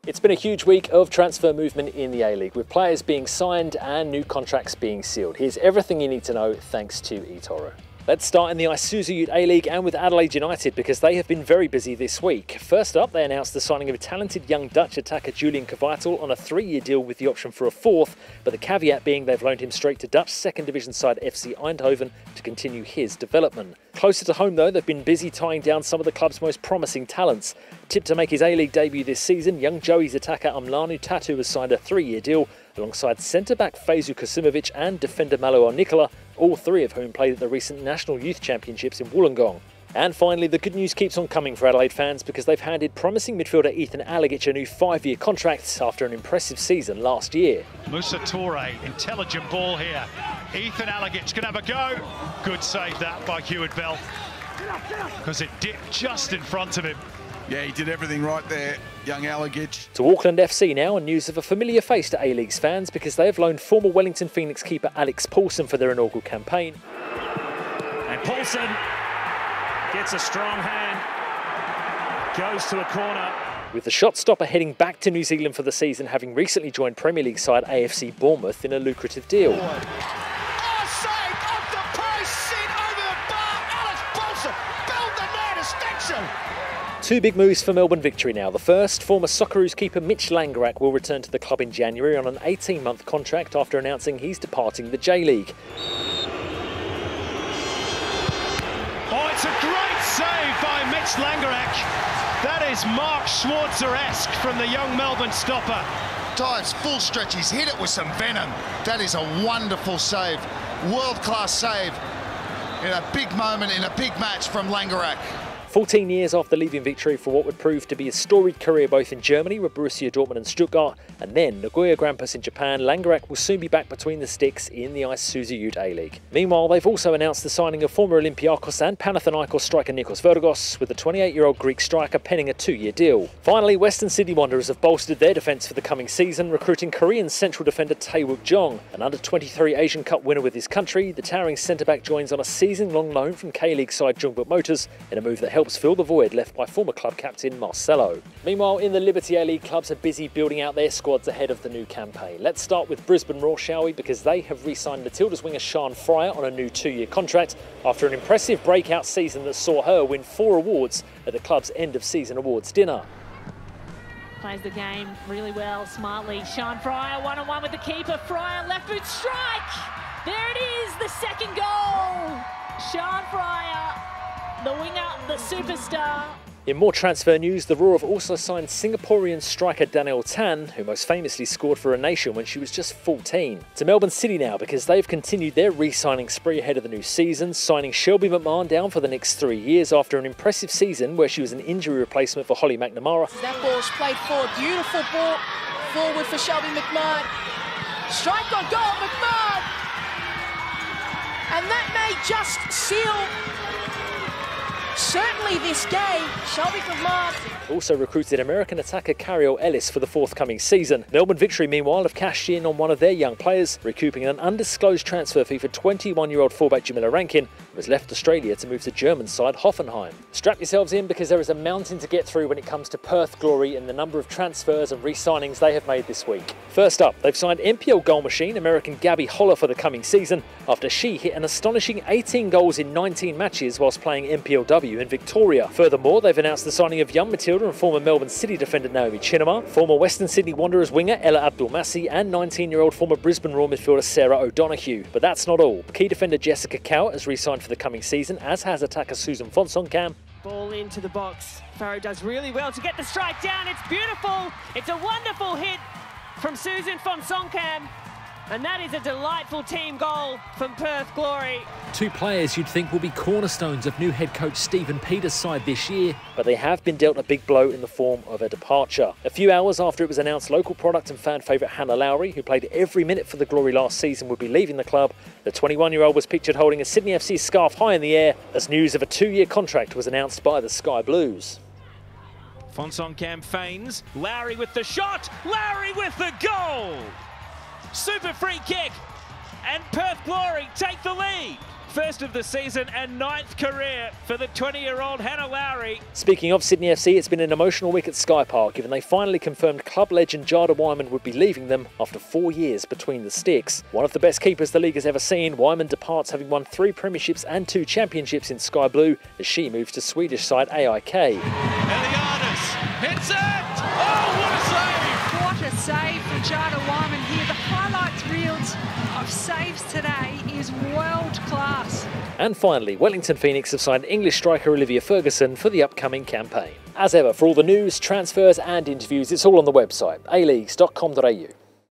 It's been a huge week of transfer movement in the A-League, with players being signed and new contracts being sealed. Here's everything you need to know thanks to eToro. Let's start in the Isuzu UTE A-League and with Adelaide United because they have been very busy this week. First up, they announced the signing of talented young Dutch attacker Julian Kwijtel on a 3-year deal with the option for a 4th, but the caveat being they've loaned him straight to Dutch second division side FC Eindhoven to continue his development. Closer to home though, they've been busy tying down some of the club's most promising talents. Tipped to make his A-League debut this season, young Joey's attacker Umlanu Tatu has signed a 3-year deal alongside centre-back Fezu Kasimovic and defender Malo Nicola, all three of whom played at the recent National Youth Championships in Wollongong. And finally, the good news keeps on coming for Adelaide fans because they've handed promising midfielder Ethan A-League a new 5-year contract after an impressive season last year. Musa Toure, intelligent ball here. Ethan A-League's going to have a go. Good save that by Hewitt Bell because it dipped just in front of him. Yeah, he did everything right there, young A-League. To Auckland FC now, and news of a familiar face to A-League's fans because they have loaned former Wellington Phoenix keeper Alex Paulsen for their inaugural campaign. And Paulsen gets a strong hand, goes to a corner. With the shot stopper heading back to New Zealand for the season, having recently joined Premier League side AFC Bournemouth in a lucrative deal. Saved off the post, sent over the bar. Alex Paulsen build the net extension. Two big moves for Melbourne Victory now. The first, former Socceroos keeper Mitch Langerak will return to the club in January on an 18-month contract after announcing he's departing the J-League. Oh, it's a great save by Mitch Langerak. That is Mark Schwarzer-esque from the young Melbourne stopper. Dives, full stretches, hit it with some venom. That is a wonderful save. World-class save in a big moment, in a big match from Langerak. 14 years after leaving Victory for what would prove to be a storied career both in Germany with Borussia Dortmund and Stuttgart, and then Nagoya Grampus in Japan, Langerak will soon be back between the sticks in the Isuzu UTE A-League. Meanwhile, they've also announced the signing of former Olympiakos and Panathinaikos striker Nikos Vergos, with the 28-year-old Greek striker penning a 2-year deal. Finally, Western Sydney Wanderers have bolstered their defence for the coming season, recruiting Korean central defender Tae-wook Jong. An under-23 Asian Cup winner with his country, the towering centre-back joins on a season-long loan from K-League side Jongbuk Motors in a move that helps fill the void left by former club captain Marcelo. Meanwhile, in the Liberty A-League, clubs are busy building out their squads ahead of the new campaign. Let's start with Brisbane Roar, shall we? Because they have re-signed Matilda's winger Sian Fryer on a new 2-year contract after an impressive breakout season that saw her win 4 awards at the club's end-of-season awards dinner. Plays the game really well, smartly. Sian Fryer one-on-one with the keeper. Fryer left boot strike. There it is, the second goal. Sian Fryer, the winger, the superstar. In more transfer news, the Roar have also signed Singaporean striker Danielle Tan, who most famously scored for a nation when she was just 14. To Melbourne City now, because they've continued their re-signing spree ahead of the new season, signing Shelby McMahon down for the next 3 years after an impressive season where she was an injury replacement for Holly McNamara. That ball's played forward, beautiful ball forward for Shelby McMahon. Strike on goal, McMahon! And that may just seal certainly this game. Shelby McMahon also recruited American attacker Cariel Ellis for the forthcoming season. Melbourne Victory, meanwhile, have cashed in on one of their young players, recouping an undisclosed transfer fee for 21-year-old fullback Jamila Rankin, who has left Australia to move to German side Hoffenheim. Strap yourselves in because there is a mountain to get through when it comes to Perth Glory and the number of transfers and re-signings they have made this week. First up, they've signed NPL goal machine American Gabby Holler for the coming season after she hit an astonishing 18 goals in 19 matches whilst playing NPLW in Victoria. Furthermore, they've announced the signing of young Matilda and former Melbourne City defender Naomi Chinema, former Western Sydney Wanderers winger Ella Abdul-Massi and 19-year-old former Brisbane Roar midfielder Sarah O'Donoghue. But that's not all. Key defender Jessica Cowart has re-signed for the coming season, as has attacker Susan Fonsoncam. Ball into the box. Farrow does really well to get the strike down. It's beautiful. It's a wonderful hit from Susan Fonsoncam. And that is a delightful team goal from Perth Glory. Two players you'd think will be cornerstones of new head coach Stephen Peters' side this year, but they have been dealt a big blow in the form of a departure. A few hours after it was announced local product and fan favourite Hannah Lowry, who played every minute for the Glory last season, would be leaving the club, the 21-year-old was pictured holding a Sydney FC scarf high in the air as news of a 2-year contract was announced by the Sky Blues. Fonsoncam feigns, Lowry with the shot, Lowry with the goal! Super free kick, and Perth Glory take the lead. first of the season and 9th career for the 20-year-old Hannah Lowry. Speaking of Sydney FC, it's been an emotional week at Sky Park, given they finally confirmed club legend Jada Wyman would be leaving them after 4 years between the sticks. One of the best keepers the league has ever seen, Wyman departs having won 3 premierships and 2 championships in Sky Blue as she moves to Swedish side AIK. Eliadis hits it! Oh, what a save! What a save from Jada Wyman here. The highlights reels of saves today is world class. And finally, Wellington Phoenix have signed English striker Olivia Ferguson for the upcoming campaign. As ever, for all the news, transfers and interviews, it's all on the website, aleagues.com.au.